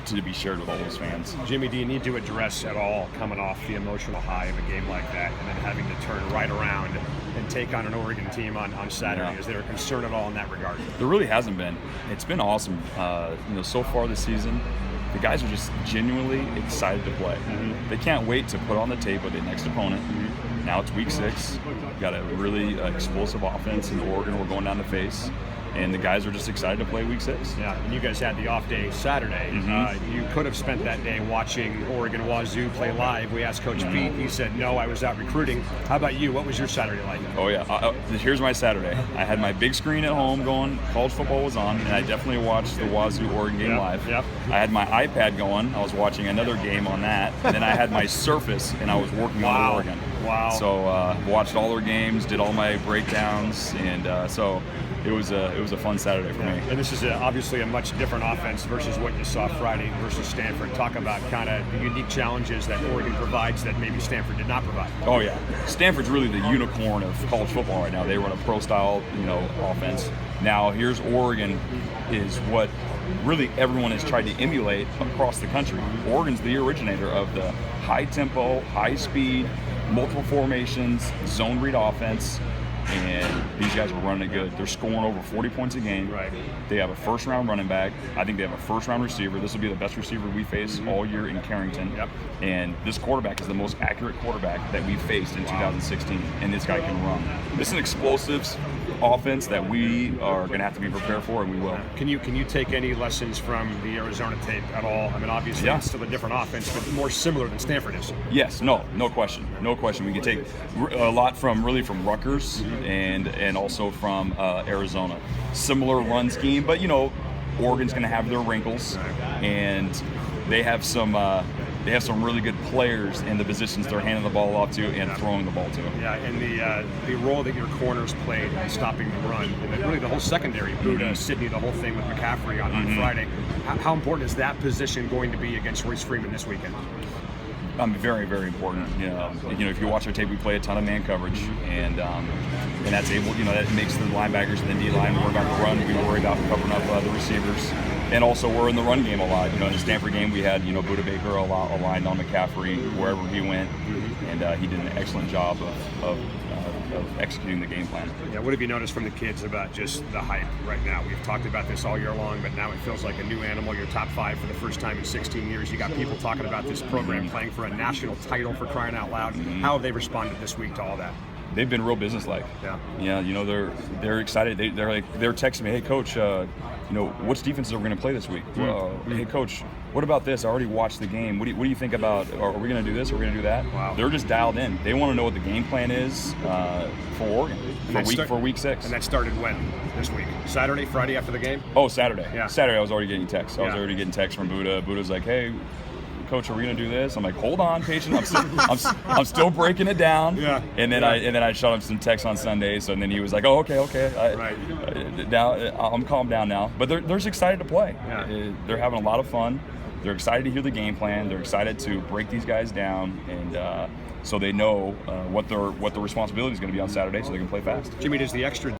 to be shared with all those fans. Jimmy, do you need to address at all coming off the emotional high of a game like that and then having to turn right around and take on an Oregon team on Saturday? Yeah. Is there a concern at all in that regard? There really hasn't been. It's been awesome. So far this season, the guys are just genuinely excited to play. Mm-hmm. They can't wait to put on the tape with the next opponent. Mm-hmm. Now it's week 6. We've got a really explosive offense in Oregon we're going down to face. And the guys are just excited to play week 6. Yeah, and you guys had the off day Saturday. Mm-hmm. You could have spent that day watching Oregon Wazoo play live. We asked Coach Pete. He said, no, I was out recruiting. How about you? What was your Saturday like? Oh, yeah. Here's my Saturday. I had my big screen at home going. College football was on, and I definitely watched the Wazoo-Oregon game live. Yep. I had my iPad going. I was watching another game on that. And then I had my Surface, and I was working on Oregon. Wow. So watched all their games, did all my breakdowns, and so it was a fun Saturday for me. And this is obviously a much different offense versus what you saw Friday versus Stanford. Talk about kind of the unique challenges that Oregon provides that maybe Stanford did not provide. Oh yeah, Stanford's really the unicorn of college football right now. They run a pro-style, offense. Now here's Oregon, is what really everyone has tried to emulate across the country. Oregon's the originator of the high tempo, high speed, multiple formations, zone read offense. And these guys are running it good. They're scoring over 40 points a game. Right. They have a first-round running back. I think they have a first-round receiver. This will be the best receiver we face all year in Carrington. Yep. And this quarterback is the most accurate quarterback that we faced in 2016. And this guy can run. This is an explosive offense that we are going to have to be prepared for, and we will. Can you take any lessons from the Arizona tape at all? I mean, obviously it's still a different offense, but more similar than Stanford is. Yes, no question. We can take a lot from Rutgers and also from Arizona. Similar run scheme, but Oregon's going to have their wrinkles, and they have some really good players in the positions they're handing the ball off to and throwing the ball to. Yeah, and the role that your corners played in stopping the run, and then really the whole secondary, Buddha, Sidney, the whole thing with McCaffrey on Friday. How important is that position going to be against Royce Freeman this weekend? Very, very important. If you watch our tape, we play a ton of man coverage, and that's able. That makes the linebackers and the D line worry about the run. We worry about covering up the receivers, and also we're in the run game a lot. In the Stanford game, we had Buddha Baker aligned on McCaffrey wherever he went, and he did an excellent job of executing the game plan. Yeah, what have you noticed from the kids about just the hype right now? We've talked about this all year long, but now it feels like a new animal. You're top 5 for the first time in 16 years. You got people talking about this program playing for a national title, for crying out loud. How have they responded this week to all that? They've been real businesslike. Yeah. They're excited. They're texting me, hey coach, which defenses are we going to play this week? Hey coach, what about this? I already watched the game. What do you think about? Are we going to do this? Are we going to do that? Wow. They're just dialed in. They want to know what the game plan is for Oregon for week 6. And that started when this week? Saturday, Friday after the game? Oh, Saturday. Yeah. Saturday I was already getting texts. I was already getting texts from Buddha. Buddha's like, hey, coach, are we gonna do this? I'm like, hold on, patient. I'm still breaking it down. Yeah. And then I shot him some texts on Sunday. So then he was like, oh, okay. Right. Now I'm calmed down now. But they're just excited to play. Yeah. They're having a lot of fun. They're excited to hear the game plan. They're excited to break these guys down, and so they know what their responsibility is going to be on Saturday, so they can play fast. Jimmy, does the extra